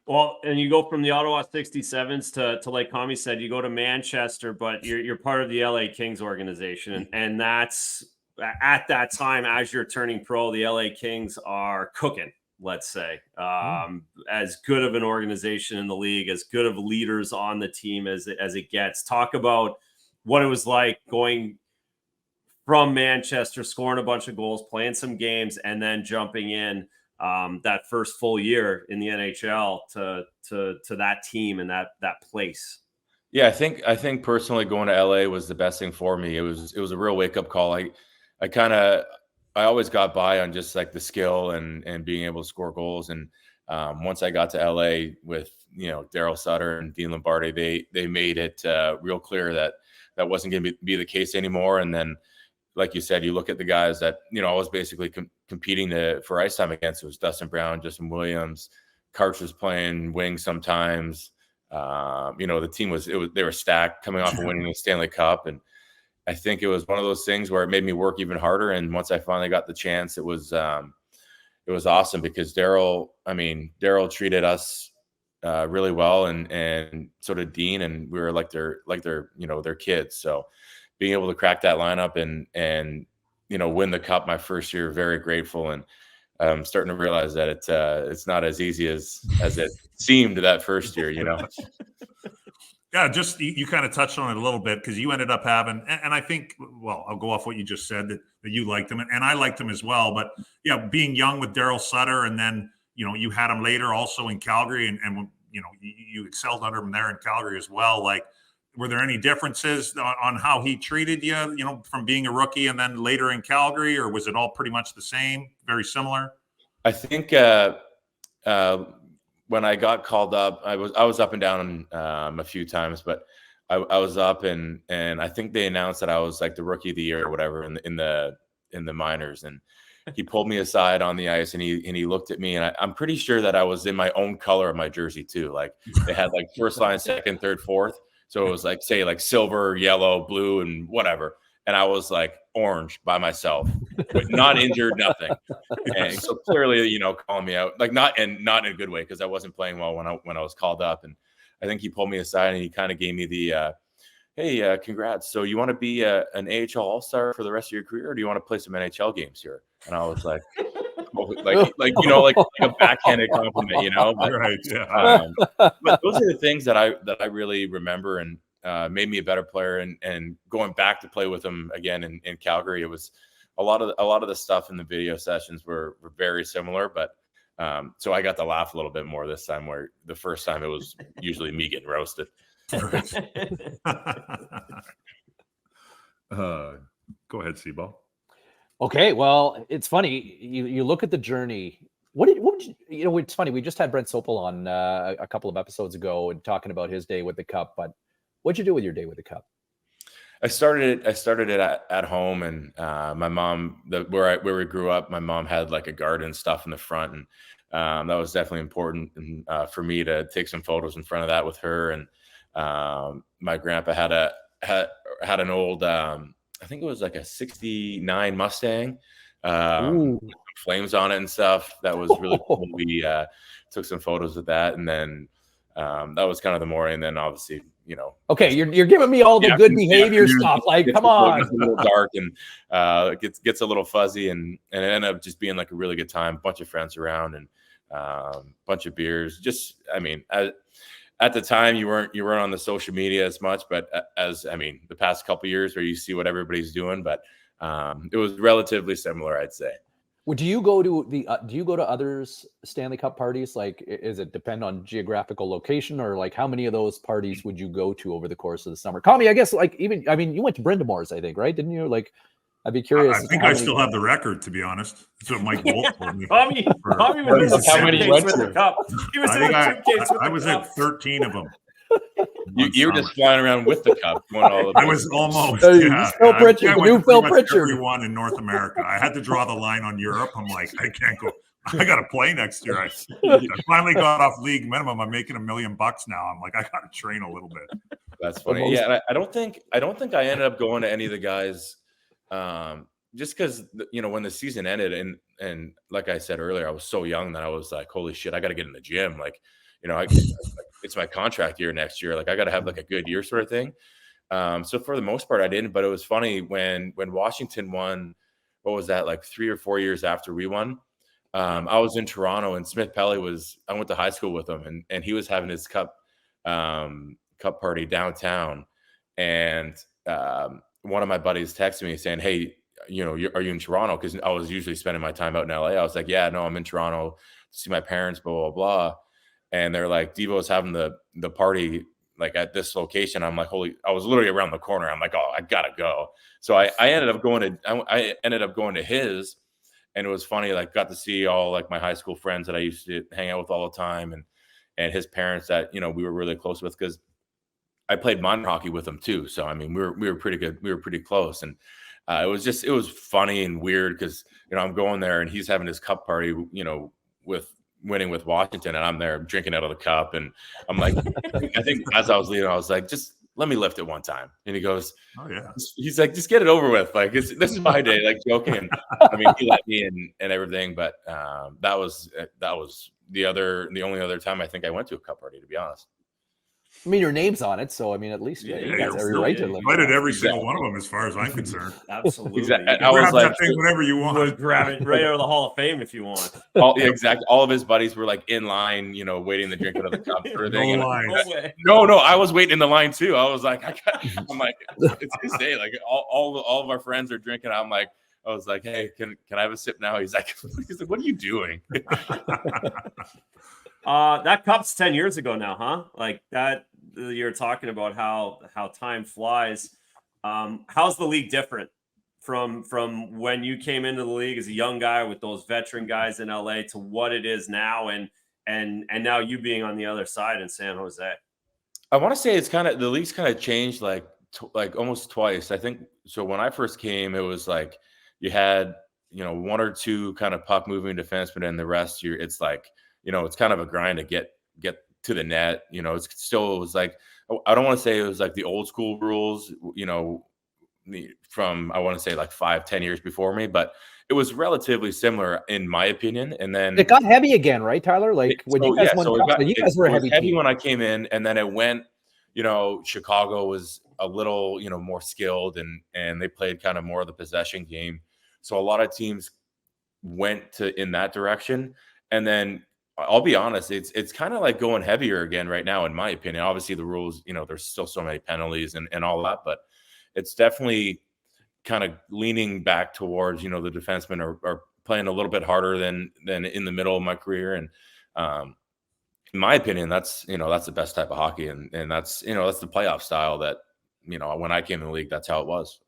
Well, and you go from the Ottawa 67s to like Kami said, you go to Manchester, but you're part of the LA Kings organization. And that's at that time, as you're turning pro, the LA Kings are cooking, let's say. As good of an organization in the league, as good of leaders on the team as it gets. Talk about what it was like going from Manchester, scoring a bunch of goals, playing some games, and then jumping in that first full year in the NHL to that team and that place. Yeah, I think personally going to LA was the best thing for me. It was a real wake up call. I always got by on just like the skill and being able to score goals. And once I got to LA with Daryl Sutter and Dean Lombardi, they made it real clear that wasn't going to be the case anymore. And then, like you said, you look at the guys that I was basically competing for ice time against. It was Dustin Brown, Justin Williams, Karch was playing wing sometimes. The team they were stacked coming off of winning the Stanley Cup, and I think it was one of those things where it made me work even harder. And once I finally got the chance, it was awesome because Daryl treated us really well, and so did Dean, and we were like their kids. So being able to crack that lineup and win the cup my first year, very grateful. And I'm starting to realize that it's not as easy as it seemed that first year, Yeah, just you kind of touched on it a little bit because you ended up having, and I think, well, I'll go off what you just said that you liked him, and I liked him as well. But yeah, being young with Daryl Sutter, and then you had him later also in Calgary, and you excelled under him there in Calgary as well. Like, were there any differences on how he treated you, from being a rookie and then later in Calgary, or was it all pretty much the same, very similar? I think when I got called up, I was up and down a few times, but I was up and I think they announced that I was like the rookie of the year or whatever in the minors, and he pulled me aside on the ice and he looked at me, and I'm pretty sure that I was in my own color of my jersey too. Like they had like first line, second, third, fourth. So it was like, say, like silver, yellow, blue, and whatever. And I was like orange by myself, but not injured, nothing. And so clearly, calling me out, like not in a good way, because I wasn't playing well when I was called up. And I think he pulled me aside and he kind of gave me the, hey, congrats. So you want to be an AHL All-Star for the rest of your career, or do you want to play some NHL games here? And I was like, like a backhanded compliment, But, right, yeah. But those are the things that I really remember and made me a better player. And going back to play with him again in Calgary, it was a lot of the stuff in the video sessions were very similar, but so I got to laugh a little bit more this time, where the first time it was usually me getting roasted. Go ahead, Seaball. Okay, well, it's funny. You look at the journey. What did you, it's funny. We just had Brent Sopel on a couple of episodes ago and talking about his day with the Cup. But what'd you do with your day with the Cup? I started it at home, and my mom, where we grew up, my mom had like a garden stuff in the front, and that was definitely important for me to take some photos in front of that with her. And my grandpa had an old, I think it was like a '69 Mustang, with flames on it and stuff. That was really cool. We took some photos of that, and then that was kind of the morning. And then obviously, Okay, you're giving me all the good behavior stuff. Like, come on. It's a little dark and gets a little fuzzy, and it ended up just being like a really good time. Bunch of friends around and bunch of beers. Just, at the time you weren't on the social media as much, but the past couple of years where you see what everybody's doing, but it was relatively similar, I'd say. Well, do you go to others Stanley Cup parties? Like, is it depend on geographical location, or like how many of those parties would you go to over the course of the summer? Kami, I guess, like, you went to Brenda Moore's, I think, right? Didn't you? Like, I'd be curious. I think I still have the record, to be honest. That's what Mike Wolf told me. Kami was how many with the Cup. He was I was at 13 of them. You were just flying around with the Cup. I was almost. Phil Pritchard, the new Phil Pritchard. Everyone in North America. I had to draw the line on Europe. I'm like, I can't go. I got to play next year. I finally got off league minimum. I'm making $1 million now. I'm like, I got to train a little bit. That's funny. Yeah, I don't think I ended up going to any of the guys, just because when the season ended, and like I said earlier, I was so young that I was like, holy shit, I got to get in the gym. Like, it's my contract year next year. Like I got to have like a good year sort of thing. So for the most part, I didn't. But it was funny when Washington won. What was that, like 3 or 4 years after we won? I was in Toronto, and Smith Pelly I went to high school with him, and he was having his cup party downtown. And one of my buddies texted me saying, "Hey, are you in Toronto?" Because I was usually spending my time out in LA. I was like, "Yeah, no, I'm in Toronto to see my parents, blah, blah, blah." And they're like, "Devo's having the party like at this location." I'm like, I was literally around the corner. I'm like, "Oh, I gotta go." So I ended up going to his, and it was funny. Like, got to see all like my high school friends that I used to hang out with all the time, and his parents that we were really close with, because I played minor hockey with them too. So I mean, we were pretty good. We were pretty close, and it was funny and weird because I'm going there and he's having his cup party, with winning with Washington, and I'm there drinking out of the cup, and I'm like, I think as I was leaving, I was like, just let me lift it one time, and he goes, "Oh yeah." He's like, just get it over with. Like this is my day. Like joking. And I mean, he let me and everything, but that was the only other time I think I went to a cup party, to be honest. I mean, your name's on it, so I mean, at least you guys have every right to live. Invited every single one of them, as far as I'm concerned. Absolutely. Exactly. You I was grab like, that thing whenever you want. would grab it right out of the Hall of Fame if you want. Exactly. All of his buddies were like in line, waiting to drink out of the cup sort of thing. No lines. No, I was waiting in the line too. I was like, I'm like, it's his day. Like all of our friends are drinking. I was like, hey, can I have a sip now? He's like, what are you doing? That cup's 10 years ago now, huh? Like that, you're talking about how time flies. How's the league different from when you came into the league as a young guy with those veteran guys in LA to what it is now, and now you being on the other side in San Jose? I want to say the league's kind of changed like almost twice. I think so. When I first came, it was like you had one or two kind of puck moving defensemen, and the rest it's like it's kind of a grind to get to the net. It was like, I don't want to say it was like the old school rules, from I want to say like 5-10 years before me, but it was relatively similar in my opinion. And then it got heavy again, right, Tyler? Like when you guys you guys were a heavy team. When I came in, and then it went, Chicago was a little, more skilled, and they played kind of more of the possession game. So a lot of teams went in that direction. And then I'll be honest, it's kind of like going heavier again right now, in my opinion. Obviously the rules, there's still so many penalties and all that, but it's definitely kind of leaning back towards, the defensemen are playing a little bit harder than in the middle of my career. And in my opinion, that's the best type of hockey. And that's, that's the playoff style that, when I came in the league, that's how it was.